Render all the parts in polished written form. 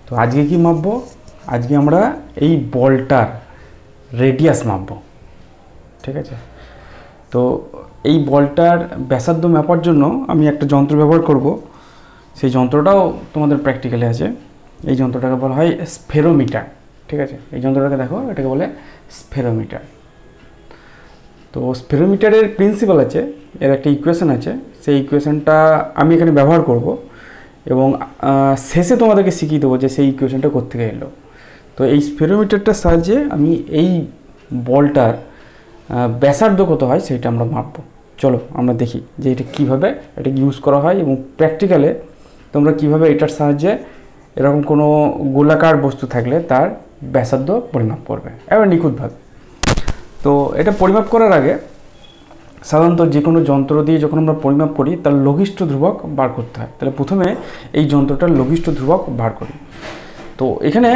তো আজকে কি মাপবো? আজকে আমরা এই বলটার রেডিয়াস মাপবো, ঠিক আছে? তো এই বলটার ব্যাসার্ধ মাপার জন্য আমি একটা যন্ত্র ব্যবহার করব। সেই যন্ত্রটাও তোমাদের প্র্যাকটিক্যালে আছে। এই যন্ত্রটাকে বলা হয় স্ফেরোমিটার, ঠিক আছে? এই যন্ত্রটাকে দেখো, এটাকে বলে স্ফেরোমিটার। তো স্ফেরোমিটারের প্রিন্সিপাল আছে, এর একটা ইকুয়েশন আছে। সেই ইকুয়েশনটা আমি এখানে ব্যবহার করব এবং শেষে তোমাদেরকে শিখিয়ে দেবো যে সেই ইকুয়েশনটা কোত্থেকে এলো। তো এই স্ফেরোমিটারটার সাহায্যে আমি এই বলটার ব্যাসার্ধ কত হয় সেটা আমরা মাপবো। চলো আমরা দেখি যে এটা কীভাবে এটা ইউজ করা হয় এবং প্র্যাকটিক্যালে তোমরা কীভাবে এটার সাহায্যে এরকম কোনো গোলাকার বস্তু থাকলে তার ব্যাসার্ধ পরিমাপ করবে এবার নিখুঁতভাবে। তো এটা পরিমাপ করার আগে সাধারণত যে কোনো যন্ত্র দিয়ে যখন আমরা পরিমাপ করি তার লঘিষ্ঠ ধ্রুবক বার করতে হয়। তাহলে প্রথমে এই যন্ত্রটার লঘিষ্ঠ ধ্রুবক বার করি। তো এখানে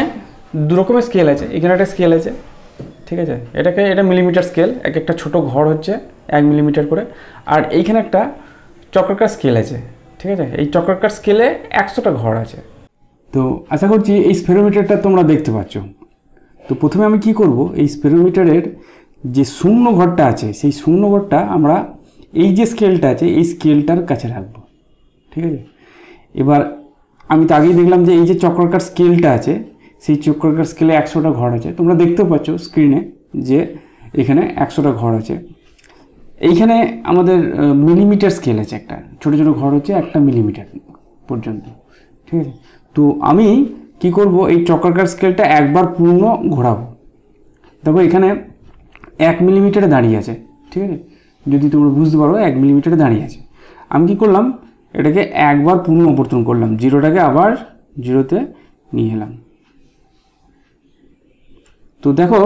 দু রকমের স্কেল আছে। এখানে একটা স্কেল আছে, ঠিক আছে? এটা মিলিমিটার স্কেল, এক একটা ছোটো ঘর হচ্ছে 1 মিলিমিটার করে। আর এইখানে একটা চক্রাকার স্কেল আছে, ঠিক আছে? এই চক্রাকার স্কেলে 100টা ঘর আছে। তো আশা করছি এই স্ফেরোমিটারটা তোমরা দেখতে পাচ্ছ। তো প্রথমে আমি কি করব, এই স্ফেরোমিটারের যে শূন্য ঘরটা আছে সেই শূন্য ঘরটা আমরা এই যে স্কেলটা আছে এই স্কেলটার কাছে রাখবো, ঠিক আছে? এবার আমি তো আগেই দেখলাম যে এই যে চক্রাকার স্কেলটা আছে সেই চক্রাকার স্কেলে 100টা ঘর আছে। তোমরা দেখতেও পাচ্ছ স্ক্রিনে যে এখানে 100টা ঘর আছে। এইখানে আমাদের মিলিমিটার স্কেল আছে, একটা ছোটো ছোটো ঘর হচ্ছে 1 মিলিমিটার পর্যন্ত, ঠিক আছে? তো আমি কি করব, এই চক্রাকার স্কেলটা একবার পূর্ণ ঘোরাবো। দেখো এখানে 1 মিলিমিটারে দাঁড়িয়ে আছে, ঠিক আছে? যদি তোমরা বুঝতে পারো 1 মিলিমিটারে দাঁড়িয়ে আছে। আমি কি করলাম, এটাকে একবার পূর্ণ অপরিবর্তন করলাম, জিরোটাকে আবার জিরোতে নিয়ে এলাম। তো দেখো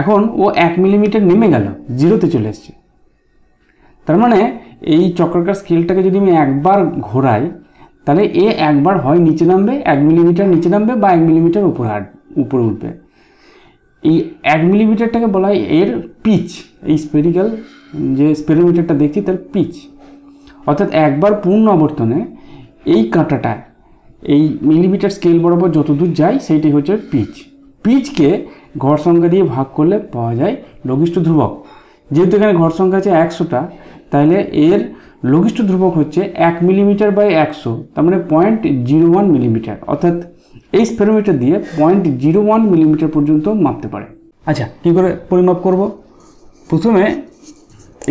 এখন ও 1 মিলিমিটার নেমে গেল, জিরোতে চলে এসছে। তার মানে এই চক্রাকার স্কেলটাকে যদি আমি একবার ঘোরাই তাহলে এ একবার হয় নিচে নামবে, 1 মিলিমিটার নিচে নামবে, বা 1 মিলিমিটার উপরে উঠবে। এই 1 মিলিমিটারটাকে বলা হয় এর পিচ। এই স্পেরিক্যাল যে স্পেরোমিটারটা দেখছি তার পিচ, অর্থাৎ একবার পূর্ণ আবর্তনে এই কাঁটাটা এই মিলিমিটার স্কেল বরাবর যত দূর যায় সেইটাই হচ্ছে পিচ। পিচকে ঘর সংখ্যা দিয়ে ভাগ করলে পাওয়া যায় লঘিষ্ঠ ধ্রুবক। যেহেতু এখানে ঘর সংখ্যা আছে 100টা, তাহলে এর লঘিষ্ঠ ধ্রুবক হচ্ছে 1 মিলিমিটার বাই 100, তার মানে 0.01 মিলিমিটার। অর্থাৎ এই স্ফেরোমিটার দিয়ে 0.01 মিলিমিটার পর্যন্ত মাপতে পারে। আচ্ছা, কী করে পরিমাপ করব? প্রথমে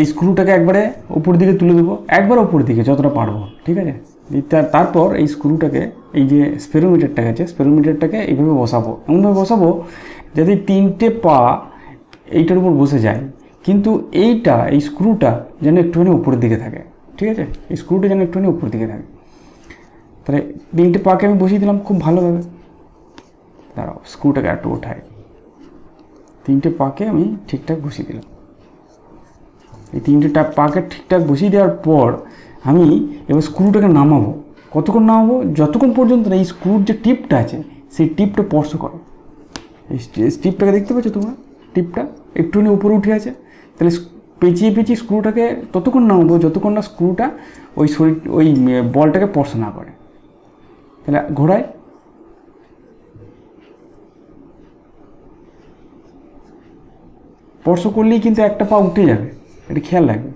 এই স্ক্রুটাকে একবারে উপর দিকে তুলে দেবো, একবার উপর দিকে যতটা পারবো, ঠিক আছে? তারপর এই স্ক্রুটাকে, এই যে স্ফেরোমিটারটাকে আছে স্ফেরোমিটারটাকে এইভাবে বসাবো, এমনভাবে বসাবো যাতে 3টে পা এইটার উপর বসে যায়, কিন্তু এই স্ক্রুটা যেন একটুখানি উপরের দিকে থাকে, ঠিক আছে? এই স্ক্রুটা যেন একটুখানি উপরের দিকে থাকে। তাহলে 3টে পাকে আমি বসিয়ে দিলাম খুব ভালোভাবে। দাঁড়াও, স্ক্রুটাকে একটু ওঠাই। 3টে পাকে আমি ঠিকঠাক বসিয়ে দিলাম। এই 3টে পাকে ঠিকঠাক বসিয়ে দেওয়ার পর আমি এবার স্ক্রুটাকে নামাবো। কতক্ষণ নামাবো? যতক্ষণ পর্যন্ত এই স্ক্রুর যে টিপটা আছে সেই টিপটা স্পর্শ করো। এই টিপটাকে দেখতে পাচ্ছ তোমরা? টিপটা একটুখানি উপরে উঠে আছে। তাহলে পেঁচিয়ে পেঁচিয়ে স্ক্রুটাকে ততক্ষণ নামাবো যতক্ষণ না স্ক্রুটা ওই বলটাকে স্পর্শ না করে। তাহলে ঘোরায়, স্পর্শ করলেই কিন্তু একটা পা উঠে যাবে, এটা খেয়াল রাখবে।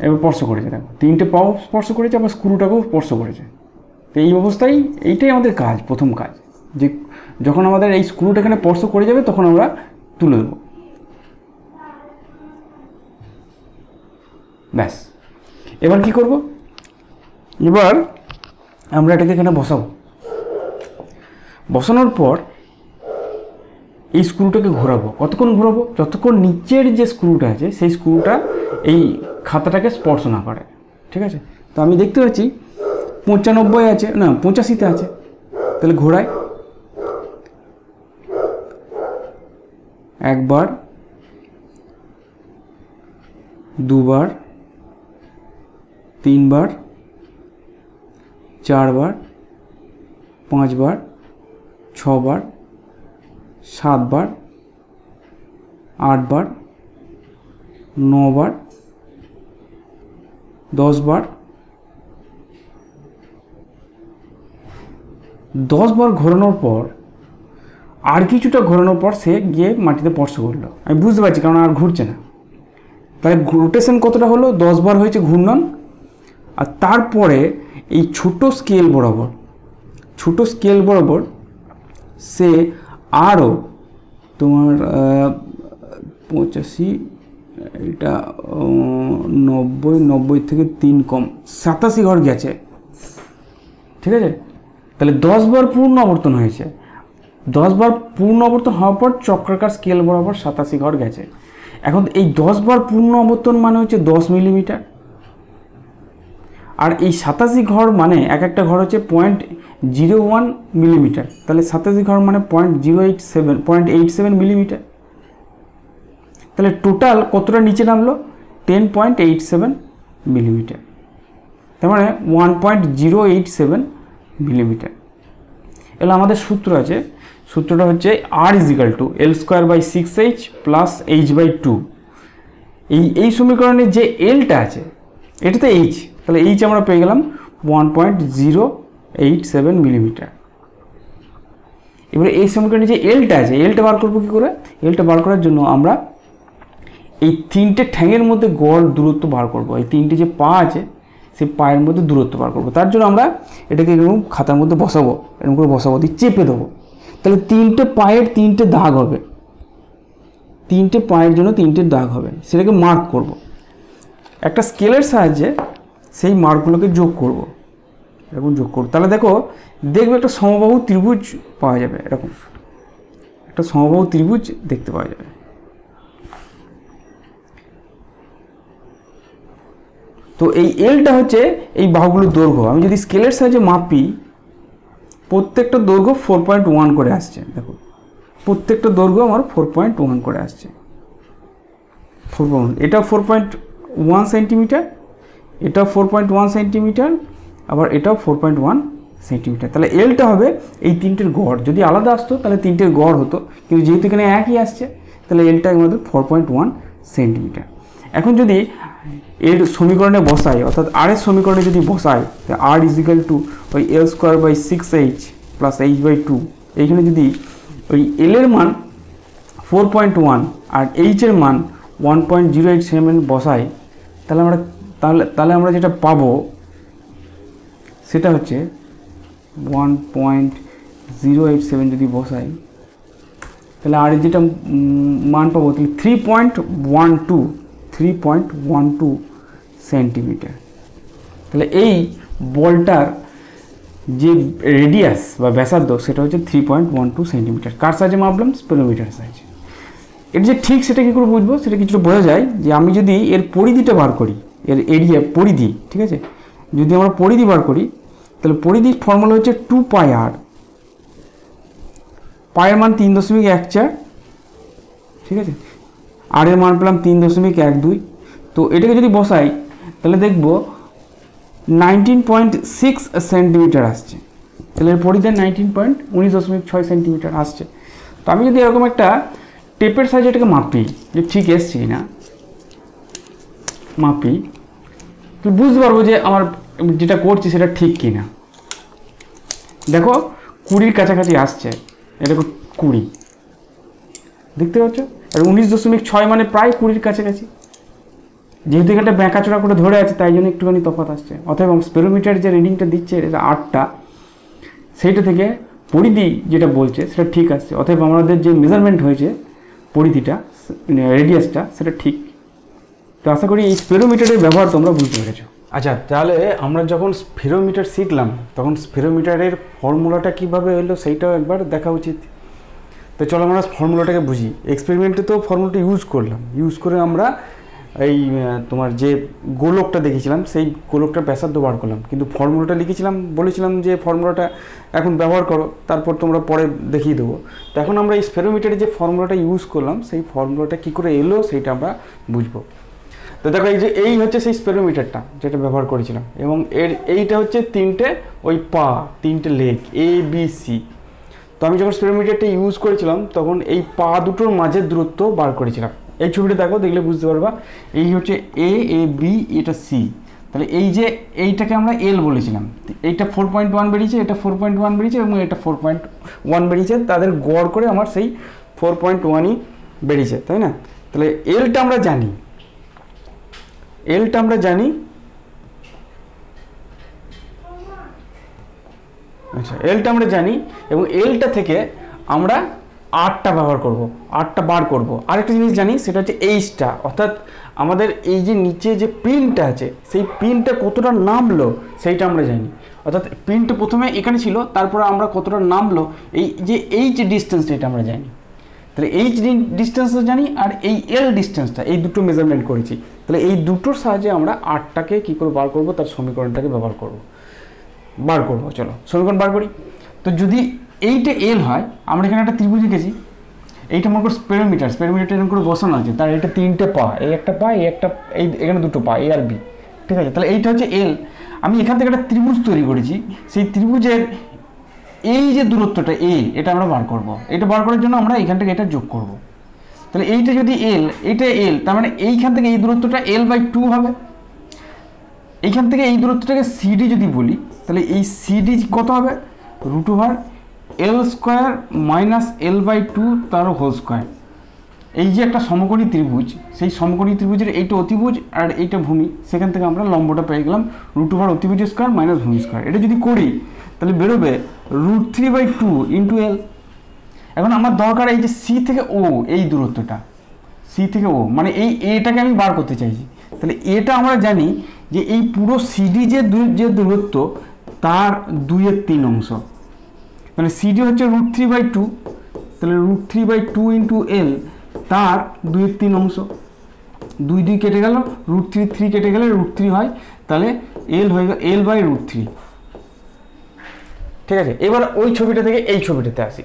এবার স্পর্শ করেছে, দেখো 3টে পাও স্পর্শ করেছে, আবার স্ক্রুটাকেও স্পর্শ করেছে। তো এই অবস্থায় এইটাই আমাদের কাজ, প্রথম কাজ, যে যখন আমাদের এই স্ক্রুটা এখানে স্পর্শ করে যাবে তখন আমরা তুলে দেবো। ব্যাস, এবার কি করব? এবার আমরা এটাকে এখানে বসাবো। বসানোর পর এই স্ক্রুটাকে ঘোরাবো। কতক্ষণ ঘোরাবো? যতক্ষণ নিচের যে স্ক্রুটা আছে সেই স্ক্রুটা এই খাতাটাকে স্পর্শ না করে, ঠিক আছে? তো আমি দেখতে পাচ্ছি 95 আছে, না 85তে আছে। তাহলে ঘোরায়, একবার, দুবার, 3বার, 4বার, 5বার, 6বার, 7বার, 8বার, 9বার, 10বার, 10 বার ঘোরানোর পর আর কিছুটা ঘোরানোর পর সে গিয়ে মাটিতে স্পর্শ করলো। আমি বুঝতে পারছি কারণ আর ঘুরছে না। তাহলে রোটেশন কতটা হলো? 10 বার হয়েছে ঘূর্ণন। আর তারপরে এই ছোট স্কেল বরাবর সে আরও তোমার 85, এটা 90 থেকে 3 কম 87 ঘর গেছে। ঠিক আছে, তাহলে 10 বার পূর্ণ আবর্তন হয়েছে। 10 বার পূর্ণ আবর্তন হওয়ার পর চক্রাকার স্কেল বরাবর 87 ঘর গেছে। এখন এই 10 বার পূর্ণ আবর্তন মানে হচ্ছে 10 মিলিমিটার, আর এই 87 ঘর মানে এক একটা ঘর হচ্ছে 0.01 মিলিমিটার। তাহলে 87 ঘর মানে 0.87 মিলিমিটার। তাহলে টোটাল কতটা নিচে নামলো? 10.87 মিলিমিটার। তার মানে 1.087 মিলিমিটার। এগুলো আমাদের সূত্র আছে। সূত্রটা হচ্ছে R = L²/6h + h/2। এই সমীকরণে যে এলটা আছে এটাতে এইচ, তাহলে এইচ আমরা পেয়ে গেলাম 1.087 মিলিমিটার। এবারে এই সমীকরণে যে এলটা আছে, এলটা বার করবো কী করে? এলটা বার করার জন্য আমরা এই তিনটে ঠ্যাঙের মধ্যে গড় দূরত্ব বার করব। এই তিনটে যে পা আছে সেই পায়ের মধ্যে দূরত্ব বার করব। তার জন্য আমরা এটাকে এরকম খাতার মধ্যে বসাবো, এরকম করে বসাবো, দিয়ে চেপে দেবো। তাহলে তিনটে পায়ের তিনটে দাগ হবে, তিনটে পায়ের জন্য তিনটে দাগ হবে, সেটাকে মার্ক করব। একটা স্কেলের সাহায্যে সেই মার্কগুলোকে যোগ করব, এরকম যোগ করব। তাহলে দেখবে একটা সমবাহু ত্রিভুজ পাওয়া যাবে। এরকম একটা সমবাহু ত্রিভুজ দেখতে পাওয়া যাবে। তো এই এলটা হচ্ছে এই বাহুগুলোর দৈর্ঘ্য। আমি যদি স্কেলের সাহায্যে মাপি, প্রত্যেকটা দৈর্ঘ্য 4.1 করে আসছে। দেখো, প্রত্যেকটা দৈর্ঘ্য আমার 4.1 করে আসছে। 4.1, এটা 4.1 সেন্টিমিটার, এটা 4.1 সেন্টিমিটার, আবার এটাও 4.1 সেন্টিমিটার। তাহলে এলটা হবে এই তিনটের গড়। যদি আলাদা আসতো তাহলে তিনটের গড় হতো, কিন্তু যেহেতু এখানে একই আসছে তাহলে এলটা আমাদের 4.1 সেন্টিমিটার। এখন যদি এর সমীকরণে বসাই, অর্থাৎ আর এর সমীকরণে যদি বসাই, R = ওই L²/6h + h/2, এইখানে যদি ওই এল এর মান 4.1 আর এইচ এর মান 1.087 বসাই, তাহলে আমরা যেটা পাবো সেটা হচ্ছে 1.087 যদি বসাই, তাহলে আর যেটা মান পাবো তাহলে 3.12 সেন্টিমিটার। তাহলে এই বলটার যে রেডিয়াস বা ব্যাসার্ধ সেটা হচ্ছে 3.12 সেন্টিমিটার। কার সাহায্যে মাপলাম? স্পেরোমিটার সাহায্যে। এটা যে ঠিক সেটা কী করে বুঝবো? সেটা কিছুটা বোঝা যায় যে আমি যদি এর পরিধিটা বার করি, এর এরিয়া পরিধি, ঠিক আছে, যদি আমরা পরিধি বার করি তাহলে পরিধির ফর্মুলা হচ্ছে 2πr। পায়ের মান 3.14, ঠিক আছে, আর এর মান পেলাম 3.12। তো এটাকে যদি বসাই তাহলে দেখব 19.6 সেন্টিমিটার আসছে। তাহলে এর পরিধি 19.6 সেন্টিমিটার আসছে। তো আমি যদি এরকম একটা টেপের সাহায্যে এটাকে মাপি যে ঠিক এসছে কিনা, মাপি, তো বুঝতে পারবো যে আমার যেটা করছি সেটা ঠিক কিনা। দেখো 20 কাছাকাছি আসছে, এটা 20 দেখতে পাচ্ছ, আর 19.6 মানে প্রায় 20 কাছাকাছি। যেহেতু এখানটা ব্যাঁকাচোরা করে ধরে আছে তাই জন্য একটুখানি তফাৎ আসছে। অথবা স্পেরোমিটার যে রিডিংটা দিচ্ছে এটা 8টা, সেইটা থেকে পরিধি যেটা বলছে সেটা ঠিক আসছে। অতএব আমাদের যে মেজারমেন্ট হয়েছে পরিধিটা, রেডিয়াসটা, সেটা ঠিক। তো আশা করি এই স্পেরোমিটারের ব্যবহার তোমরা বুঝতে পেরেছো। আচ্ছা, তাহলে আমরা যখন স্পেরোমিটার শিখলাম তখন স্পেরোমিটারের ফর্মুলাটা কীভাবে হলো সেইটাও একবার দেখা উচিত। তো চলো আমরা ফর্মুলাটাকে বুঝি। এক্সপেরিমেন্টে তো ফর্মুলাটা ইউজ করে আমরা এই তোমার যে গোলকটা দেখেছিলাম সেই গোলকটার ব্যাসার্ধ বার করলাম, কিন্তু ফর্মুলাটা বলেছিলাম যে ফর্মুলাটা এখন ব্যবহার করো, তারপর তোমরা পরে দেখিয়ে দেবো। তো এখন আমরা এই স্পেরোমিটারে যে ফর্মুলাটা ইউজ করলাম সেই ফর্মুলাটা কী করে এলো সেইটা আমরা বুঝবো। তো দেখো এই হচ্ছে সেই স্পেরোমিটারটা যেটা ব্যবহার করেছিলাম, এবং এইটা হচ্ছে তিনটে লেগ ABC। তো আমি যখন স্পেরোমিটারটা ইউজ করেছিলাম তখন এই পা দুটোর মাঝের দূরত্ব বার করেছিলাম। এই ছবিটা দেখলে বুঝতে পারবা, এই হচ্ছে A, B, এটা C। তাহলে এই যে এইটাকে আমরা এল বলেছিলাম, এইটা 4.1 বেরিয়েছে, এটা 4.1 বেরিয়েছে এবং এটা 4.1 বেরিয়েছে, তাদের গড় করে আমার সেই 4.1ই বেরিয়েছে, তাই না? তাহলে এলটা আমরা জানি, আচ্ছা এলটা আমরা জানি এবং এলটা থেকে আমরা আরটা ব্যবহার করব, আরটা বার করব। আরেকটা জিনিস জানি, সেটা হচ্ছে এইচটা, অর্থাৎ আমাদের এই যে নিচে যে পিনটা আছে সেই পিনটা কতটা নামলো সেইটা আমরা জানি। অর্থাৎ পিনটা প্রথমে এখানে ছিল, তারপরে আমরা কতটা নামলো এই যে এইচ ডিস্টেন্সটা এটা আমরা জানি। তাহলে এইচ ডিস্টেন্সটা জানি আর এই এল ডিস্টেন্সটা, এই দুটো মেজারমেন্ট করেছি। তাহলে এই দুটোর সাহায্যে আমরা আরটাকে কী করে বার করব, তার সমীকরণটাকে ব্যবহার করব, চলো সমীকরণ বার করি। তো যদি এইটা এল হয়, আমরা এখানে একটা ত্রিভুজ এঁকেছি, এইটা মনে করো স্পেরোমিটার এরকম করে বসানো আছে, তার এটা 3টে পা, এই একটা পা, এই একটা, এই এখানে 2টো পা, এ আর বি, ঠিক আছে? তাহলে এইটা হচ্ছে এল। আমি এখান থেকে একটা ত্রিভুজ তৈরি করেছি, সেই ত্রিভুজের এই যে দূরত্বটা এ, এটা আমরা বার করব। এটা বার করার জন্য আমরা এখান থেকে এটা যোগ করব। তাহলে এইটা যদি এল, এটা এল, তার মানে এইখান থেকে এই দূরত্বটা L/2 হবে। এইখান থেকে এই দূরত্বটাকে সিডি যদি বলি, তাহলে এই সিডি কত হবে? √L² - L/2 তার হোল স্কোয়ার। এই যে একটা সমকোণী ত্রিভুজ, সেই সমকোণী ত্রিভুজের এইটা অতিভুজ আর এইটা ভূমি, সেখান থেকে আমরা লম্বটা পেয়ে গেলাম √অতিভুজ² - ভূমি স্কোয়ার। এটা যদি করি তাহলে বেরোবে √3/2 × L। এখন আমার দরকার এই যে সি থেকে ও, এই দূরত্বটা, সি থেকে ও মানে এই এটাকে আমি বার করতে চাইছি। তাহলে এটা আমরা জানি যে এই পুরো সিডি যে দূরত্ব তার 2/3 অংশ, মানে সিডি হচ্ছে √3/2, তাহলে √3/2 × L তার 2/3 অংশ। 2 কেটে গেল, √3 কেটে গেলে √3 হয়, তাহলে L হয়ে গেল L/√3। ঠিক আছে, এবার ওই ছবিটা থেকে এই ছবিটাতে আসি।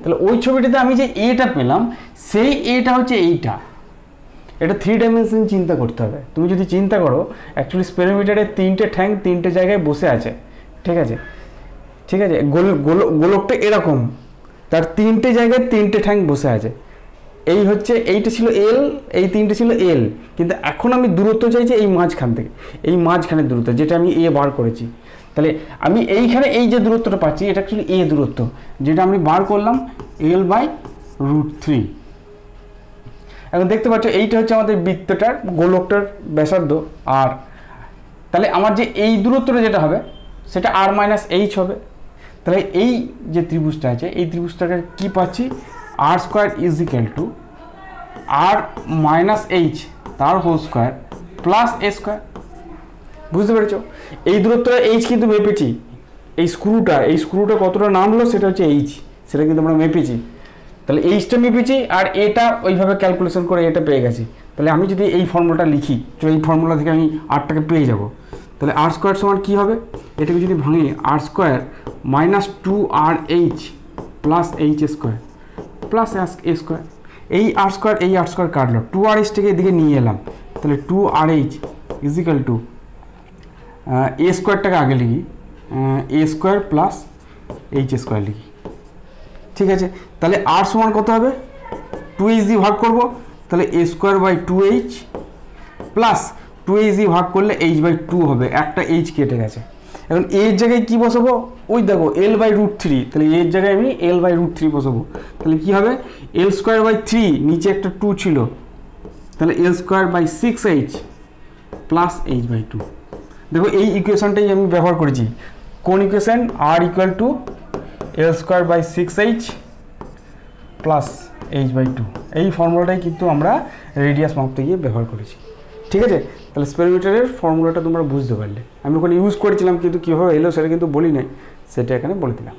তাহলে ওই ছবিটাতে আমি যে এটা পেলাম, সেই এটা হচ্ছে এইটা। এটা 3 ডাইমেনশন চিন্তা করতে হবে। তুমি যদি চিন্তা করো, অ্যাকচুয়ালি স্পেরোমিটারের 3টে ঠ্যাং 3টে জায়গায় বসে আছে, ঠিক আছে? গোলকটা এরকম, তার 3টে জায়গায় 3টে ঠ্যাং বসে আছে। এই হচ্ছে, এইটা ছিল এল, এই 3টে ছিল এল, কিন্তু এখন আমি দূরত্ব চাইছি এই মাঝখান থেকে, এই মাঝখানের দূরত্ব যেটা আমি এ বার করেছি। তাহলে আমি এইখানে এই যে দূরত্বটা পাচ্ছি, এটা অ্যাকচুয়ালি এ দূরত্ব, যেটা আমি বার করলাম L/√3। এখন দেখতে পাচ্ছ এইটা হচ্ছে আমাদের বৃত্তটার, গোলকটার ব্যাসার্ধ আর। তাহলে আমার যে এই দূরত্বটা যেটা হবে সেটা r - h হবে। তাহলে এই যে ত্রিভুজটা আছে, এই ত্রিভুজটাকে কি পাচ্ছি? r² = r - h তার হোল স্কোয়ার প্লাস a²। বুঝতে পেরেছ? এই দূরত্বটা h কিন্তু মেপেছি, এই স্ক্রুটা কতটা নামলো সেটা হচ্ছে h, সেটা কিন্তু আমরা মেপেছি। তাহলে এইচটা মেপেছি আর এটা ওইভাবে ক্যালকুলেশন করে এটা পেয়ে গেছি। তাহলে আমি যদি এই ফর্মুলাটা লিখি, তো এই ফর্মুলা থেকে আমি আরটাকে পেয়ে যাব। তাহলে r² সমান কী হবে? এটাকে যদি ভাঙি, r² - 2rh plus h² plus a²। এই r² এই r² কাটলো, 2rh-টাকে এদিকে নিয়ে এলাম, তাহলে 2rh = a²টাকে আগে লিখি, a² প্লাস h² লিখি, ঠিক আছে? তাহলে r সমান কত হবে? 2h দিয়ে ভাগ করব, তাহলে a²/2h প্লাস 2h দিয়ে ভাগ করলে h/2 হবে, একটা h কেটে গেছে। এখন এর জায়গায় কি বসাবো? ওই দেখো L/√3, তাহলে এর জায়গায় আমি L/√3 বসাবো। তাহলে কি হবে? L²/3, নিচে একটা 2 ছিল, তাহলে L²/6h প্লাস h/2। দেখো এই ইকুয়েশনটাই আমি ব্যবহার করেছি। কোন equation? r = L²/6h plus h/2। এই ফর্মুলাটাই কিন্তু আমরা রেডিয়াস মাপতে গিয়ে ব্যবহার করেছি, ঠিক আছে? তাহলে স্পেরোমিটারের ফর্মুলাটা তোমরা বুঝতে পারলে। আমি ওখানে ইউজ করেছিলাম, কিন্তু কীভাবে এলো সেটা কিন্তু বলি নাই, সেটা এখানে বলে দিলাম।